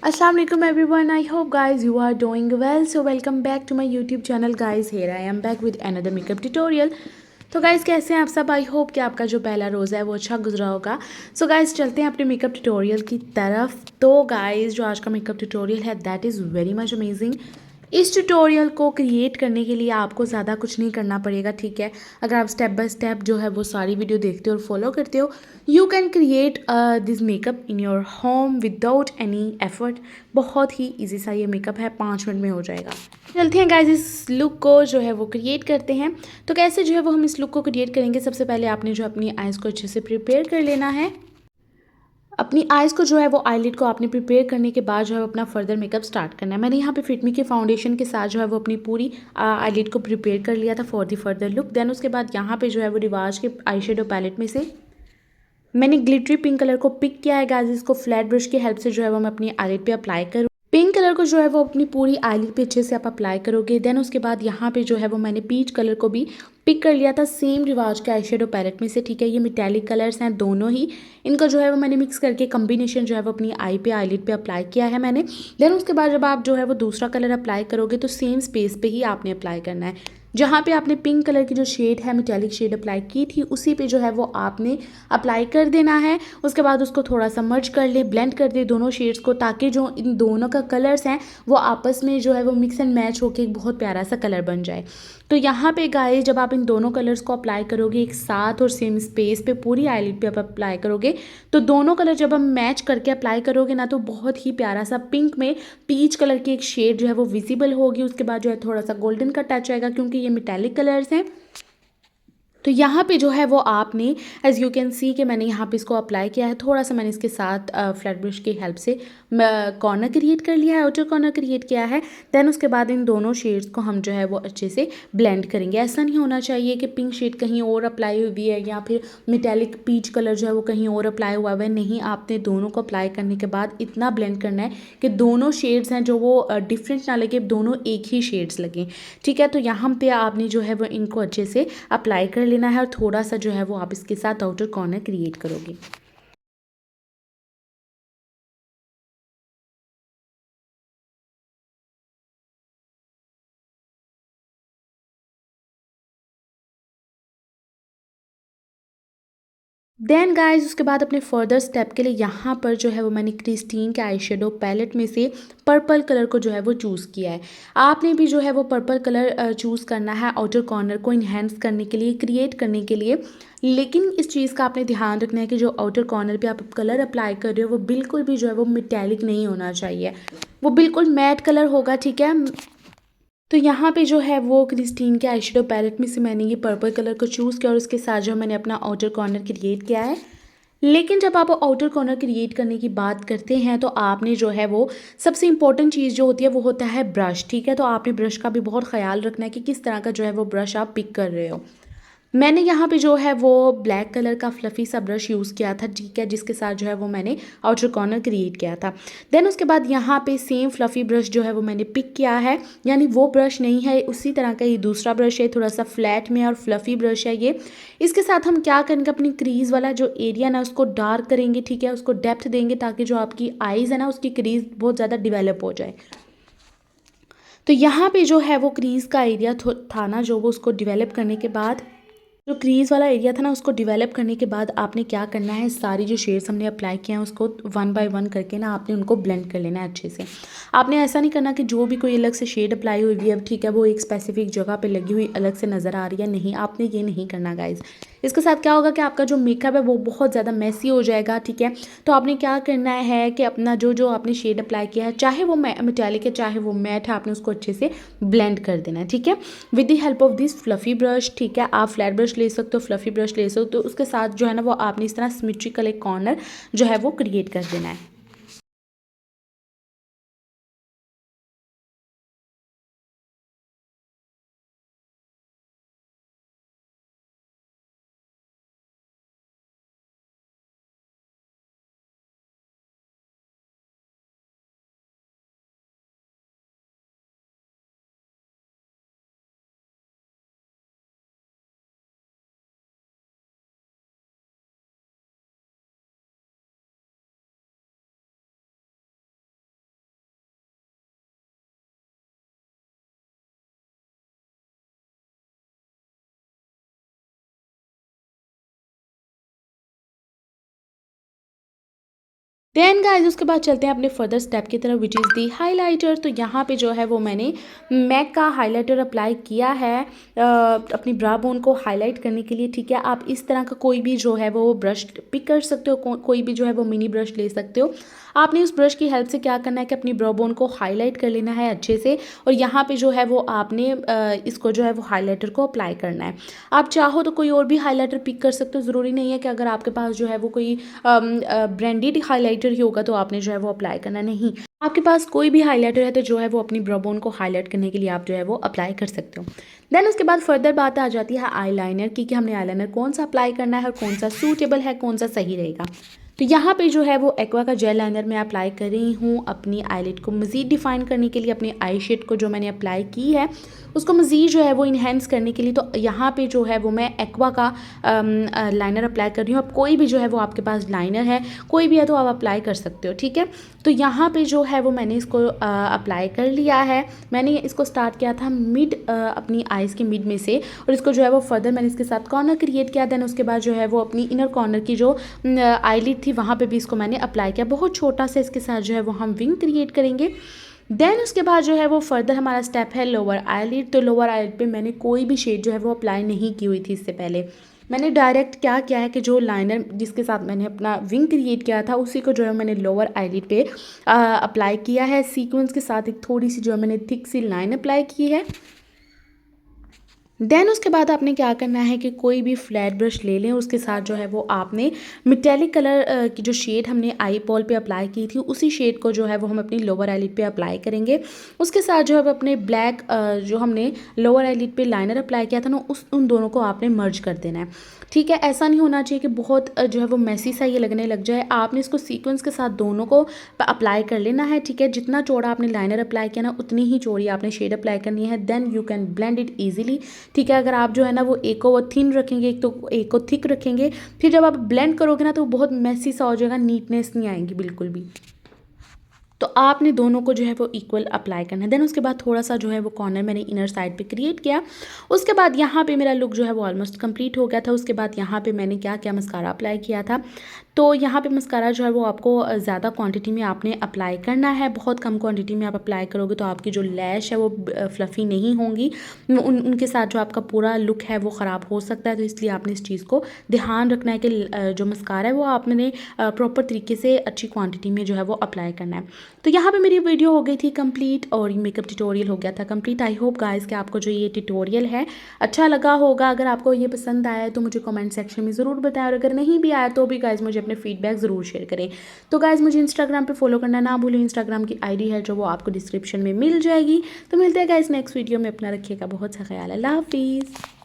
Assalamu alaikum everyone. I hope guys you are doing well. So welcome back to my YouTube channel guys. Here I am back with another makeup tutorial. तो guys कैसे हैं आप सब। I hope कि आपका जो पहला रोज़ा है वो अच्छा गुजरा होगा। सो गाइज़ चलते हैं अपने मेकअप ट्यूटोरियल की तरफ। तो गाइज़ जो आज का मेकअप ट्यूटोरियल है that is very much amazing. इस ट्यूटोरियल को क्रिएट करने के लिए आपको ज़्यादा कुछ नहीं करना पड़ेगा, ठीक है। अगर आप स्टेप बाय स्टेप जो है वो सारी वीडियो देखते हो और फॉलो करते हो, you can create this makeup in your home without any effort. बहुत ही ईजी सा ये मेकअप है, 5 मिनट में हो जाएगा। चलते हैं गाइज इस लुक को जो है वो क्रिएट करते हैं। तो कैसे जो है वो हम इस लुक को क्रिएट करेंगे, सबसे पहले आपने जो अपनी आइज़ को अच्छे से प्रिपेयर कर लेना है। अपनी आइज़ को जो है वो आईलिड को आपने प्रिपेयर करने के बाद जो है अपना फर्दर मेकअप स्टार्ट करना है। मैंने यहाँ पे फिटमी के फाउंडेशन के साथ जो है वो अपनी पूरी आईलिड को प्रिपेयर कर लिया था for the further look. Then उसके बाद यहाँ पे जो है वो रिवाज के आई शेडो पैलेट में से मैंने ग्लिटरी पिंक कलर को पिक किया है गाइस। इसको फ्लैट ब्रश की हेल्प से जो है वो मैं अपनी आईलिड पे अप्लाई करूँ। पिंक कलर को जो है वो अपनी पूरी आईलिड पे अच्छे से आप अप्लाई करोगे। देन उसके बाद यहाँ पे जो है वो मैंने पीच कलर को भी पिक कर लिया था सेम रिवाज के आई शेडो पैलेट में से, ठीक है। ये मेटेलिक कलर्स हैं दोनों ही, इनको जो है वो मैंने मिक्स करके कम्बिनेशन जो है वो अपनी आई पे आईलिड पे अप्लाई किया है मैंने। देन उसके बाद जब आप जो है वो दूसरा कलर अप्लाई करोगे तो सेम स्पेस पे ही आपने अप्लाई करना है। जहाँ पे आपने पिंक कलर की जो शेड है मेटेलिक शेड अप्लाई की थी उसी पे जो है वो आपने अप्लाई कर देना है। उसके बाद उसको थोड़ा सा मर्ज कर ले, ब्लेंड कर दे दोनों शेड्स को, ताकि जो इन दोनों का कलर्स हैं वो आपस में जो है वो मिक्स एंड मैच होकर एक बहुत प्यारा सा कलर बन जाए। तो यहाँ पे गाइस जब आप इन दोनों कलर्स को अप्लाई करोगे एक साथ और सेम स्पेस पे पूरी आईलिड पे आप अप्लाई करोगे, तो दोनों कलर जब हम मैच करके अप्लाई करोगे ना तो बहुत ही प्यारा सा पिंक में पीच कलर की एक शेड जो है वो विजिबल होगी। उसके बाद जो है थोड़ा सा गोल्डन का टच आएगा क्योंकि ये मेटेलिक कलर्स हैं। तो यहाँ पे जो है वो आपने एज़ यू कैन सी कि मैंने यहाँ पे इसको अप्लाई किया है। थोड़ा सा मैंने इसके साथ फ्लैट ब्रश की हेल्प से कॉर्नर क्रिएट कर लिया है, आउटर कॉर्नर क्रिएट किया है। देन उसके बाद इन दोनों शेड्स को हम जो है वो अच्छे से ब्लेंड करेंगे। ऐसा नहीं होना चाहिए कि पिंक शेड कहीं और अप्लाई हुई है या फिर मेटेलिक पीच कलर जो है वो कहीं और अप्लाई हुआ है। नहीं, आपने दोनों को अप्लाई करने के बाद इतना ब्लेंड करना है कि दोनों शेड्स हैं जो वो डिफरेंट ना लगे, दोनों एक ही शेड्स लगें, ठीक है। तो यहाँ पे आपने जो है वो इनको अच्छे से अप्लाई कर लेना है और थोड़ा सा जो है वो आप इसके साथ आउटर कॉर्नर क्रिएट करोगे। देन गाइज उसके बाद अपने फर्दर स्टेप के लिए यहाँ पर जो है वो मैंने क्रिस्टीन के आई शेडो पैलेट में से पर्पल कलर को जो है वो चूज़ किया है। आपने भी जो है वो पर्पल कलर चूज़ करना है आउटर कॉर्नर को इन्हेंस करने के लिए, क्रिएट करने के लिए। लेकिन इस चीज़ का आपने ध्यान रखना है कि जो आउटर कॉर्नर पे आप कलर अप्लाई कर रहे हो वो बिल्कुल भी जो है वो मेटेलिक नहीं होना चाहिए, वो बिल्कुल मैट कलर होगा, ठीक है। तो यहाँ पे जो है वो क्रिस्टीन के आईशैडो पैलेट में से मैंने ये पर्पल कलर को चूज़ किया और उसके साथ जो मैंने अपना आउटर कॉर्नर क्रिएट किया है। लेकिन जब आप आउटर कॉर्नर क्रिएट करने की बात करते हैं तो आपने जो है वो सबसे इंपॉर्टेंट चीज़ जो होती है वो होता है ब्रश, ठीक है। तो आपने ब्रश का भी बहुत ख्याल रखना है कि किस तरह का जो है वो ब्रश आप पिक कर रहे हो। मैंने यहाँ पे जो है वो ब्लैक कलर का फ्लफ़ी सा ब्रश यूज़ किया था, ठीक है, जिसके साथ जो है वो मैंने आउटर कॉर्नर क्रिएट किया था। देन उसके बाद यहाँ पे सेम फ्लफ़ी ब्रश जो है वो मैंने पिक किया है, यानी वो ब्रश नहीं है, उसी तरह का ये दूसरा ब्रश है, थोड़ा सा फ्लैट में और फ्लफ़ी ब्रश है ये। इसके साथ हम क्या करेंगे, अपनी क्रीज़ वाला जो एरिया ना उसको डार्क करेंगे, ठीक है, उसको डेप्थ देंगे ताकि जो आपकी आइज़ है ना उसकी क्रीज़ बहुत ज़्यादा डिवेलप हो जाए। तो यहाँ पे जो है वो क्रीज़ का एरिया था ना जो वो उसको डिवेलप करने के बाद, जो क्रीज़ वाला एरिया था ना उसको डिवेलप करने के बाद आपने क्या करना है, सारी जो शेड्स हमने अप्लाई किए हैं उसको वन बाय वन करके ना आपने उनको ब्लेंड कर लेना है अच्छे से। आपने ऐसा नहीं करना कि जो भी कोई अलग से शेड अप्लाई हुई है, ठीक है, वो एक स्पेसिफिक जगह पे लगी हुई अलग से नज़र आ रही है, नहीं, आपने ये नहीं करना गाइज। इसके साथ क्या होगा कि आपका जो मेकअप है वो बहुत ज़्यादा मैसी हो जाएगा, ठीक है। तो आपने क्या करना है कि अपना जो जो आपने शेड अप्लाई किया है, चाहे वो मेटालिक है चाहे वो मैट है, आपने उसको अच्छे से ब्लेंड कर देना है, ठीक है, with the help of this fluffy brush, ठीक है। आप फ्लैट ब्रश ले सकते हो, फ्लफ़ी ब्रश ले सकते हो, तो उसके साथ जो है ना वो आपने इस तरह सिमेट्रिकल एक कॉर्नर जो है वो क्रिएट कर देना है। देन गाइस उसके बाद चलते हैं अपने फर्दर स्टेप की तरफ, विच इज़ दी हाइलाइटर। तो यहाँ पे जो है वो मैंने मैक का हाइलाइटर अप्लाई किया है अपनी ब्रा बोन को हाईलाइट करने के लिए। ठीक है, आप इस तरह का कोई भी जो है वो ब्रश पिक कर सकते हो, कोई भी जो है वो मिनी ब्रश ले सकते हो। आपने उस ब्रश की हेल्प से क्या करना है कि अपनी ब्रा बोन को हाईलाइट कर लेना है अच्छे से, और यहाँ पे जो है वो आपने इसको जो है वो हाइलाइटर को अप्लाई करना है। आप चाहो तो कोई और भी हाइलाइटर पिक कर सकते हो, ज़रूरी नहीं है कि अगर आपके पास जो है वो कोई ब्रांडेड हाइलाइटर ही होगा तो आपने जो है वो अप्लाई करना नहीं। आपके पास कोई भी हाइलाइटर है तो जो है वो अपनी ब्रा बोन को हाईलाइट करने के लिए आप जो है वो अप्लाई कर सकते हो। देन उसके बाद फर्दर बात आ जाती है आईलाइनर की, कि हमने आईलाइनर कौन सा अप्लाई करना है और कौन सा सूटेबल है, कौन सा सही रहेगा। तो यहाँ पे जो है वो एक्वा का जेल लाइनर मैं अप्लाई कर रही हूँ अपनी आईलिड को मज़ीद डिफाइन करने के लिए, अपनी आई शेड को जो मैंने अप्लाई की है उसको मज़ीद जो है वो इन्हेंस करने के लिए। तो यहाँ पे जो है वो मैं एक्वा का लाइनर अप्लाई कर रही हूँ। अब कोई भी जो है वो आपके पास लाइनर है, कोई भी है तो आप अप्लाई कर सकते हो। ठीक है, तो यहाँ पे जो है वो मैंने इसको अप्लाई कर लिया है। मैंने इसको स्टार्ट किया था मिड अपनी आइज़ के मिड में से, और इसको जो है वो फर्दर मैंने इसके साथ कॉर्नर क्रिएट किया। देन उसके बाद जो है वो अपनी इनर कॉर्नर की जो आईलिड थी वहाँ पे भी इसको मैंने अप्लाई किया बहुत छोटा सा। इसके साथ जो है वो हम विंग क्रिएट करेंगे। देन उसके बाद जो है वो फर्दर हमारा स्टेप है लोअर आईलिड। तो लोअर आईलिड पे मैंने कोई भी शेड जो है वो अप्लाई नहीं की हुई थी इससे पहले। मैंने डायरेक्ट क्या किया है कि जो लाइनर जिसके साथ मैंने अपना विंग क्रिएट किया था उसी को जो है मैंने लोअर आईलिड पे अप्लाई किया है। सीक्वेंस के साथ एक थोड़ी सी जो है मैंने थिक सी लाइन अप्लाई की है। देन उसके बाद आपने क्या करना है कि कोई भी फ्लैट ब्रश ले लें, उसके साथ जो है वो आपने मेटेलिक कलर की जो शेड हमने आई बॉल पे अप्लाई की थी उसी शेड को जो है वो हम अपनी लोअर आईलिड पे अप्लाई करेंगे। उसके साथ जो है वो अपने ब्लैक जो हमने लोअर आईलिड पे लाइनर अप्लाई किया था ना उन दोनों को आपने मर्ज कर देना है। ठीक है, ऐसा नहीं होना चाहिए कि बहुत जो है वो मैसी सा ये लगने लग जाए। आपने इसको सीक्वेंस के साथ दोनों को अप्लाई कर लेना है। ठीक है, जितना चौड़ा आपने लाइनर अप्लाई किया ना उतनी ही चौड़ी आपने शेड अप्लाई करनी है। Then you can blend it easily. ठीक है, अगर आप जो है ना वो एक को वो थिन रखेंगे, एक को थिक रखेंगे, फिर जब आप ब्लेंड करोगे ना तो वो बहुत मैसी सा हो जाएगा, नीटनेस नहीं आएगी बिल्कुल भी। तो आपने दोनों को जो है वो इक्वल अप्लाई करना है। देन उसके बाद थोड़ा सा जो है वो कॉर्नर मैंने इनर साइड पे क्रिएट किया। उसके बाद यहाँ पे मेरा लुक जो है वो ऑलमोस्ट कंप्लीट हो गया था। उसके बाद यहाँ पे मैंने क्या किया, मस्कारा अप्लाई किया था। तो यहाँ पे मस्कारा जो है वो आपको ज़्यादा क्वांटिटी में आपने अप्लाई करना है। बहुत कम क्वांटिटी में आप अप्लाई करोगे तो आपकी जो लैश है वो फ्लफ़ी नहीं होंगी, उनके साथ जो आपका पूरा लुक है वो ख़राब हो सकता है। तो इसलिए आपने इस चीज़ को ध्यान रखना है कि जो मस्कारा है वो आपने प्रॉपर तरीके से अच्छी क्वांटिटी में जो है वो अप्लाई करना है। तो यहाँ पे मेरी वीडियो हो गई थी कंप्लीट और मेकअप ट्यूटोरियल हो गया था कंप्लीट। आई होप गाइस कि आपको जो ये ट्यूटोरियल है अच्छा लगा होगा। अगर आपको ये पसंद आया है तो मुझे कमेंट सेक्शन में ज़रूर बताएं, और अगर नहीं भी आया तो भी गाइस मुझे अपने फीडबैक ज़रूर शेयर करें। तो गाइस मुझे इंस्टाग्राम पे फॉलो करना ना भूलें। इंस्टाग्राम की आईडी है जो वो आपको डिस्क्रिप्शन में मिल जाएगी। तो मिलते हैं गाइस नेक्स्ट वीडियो में। अपना रखिएगा बहुत सा ख्याल। अल्लाह हाफिज़।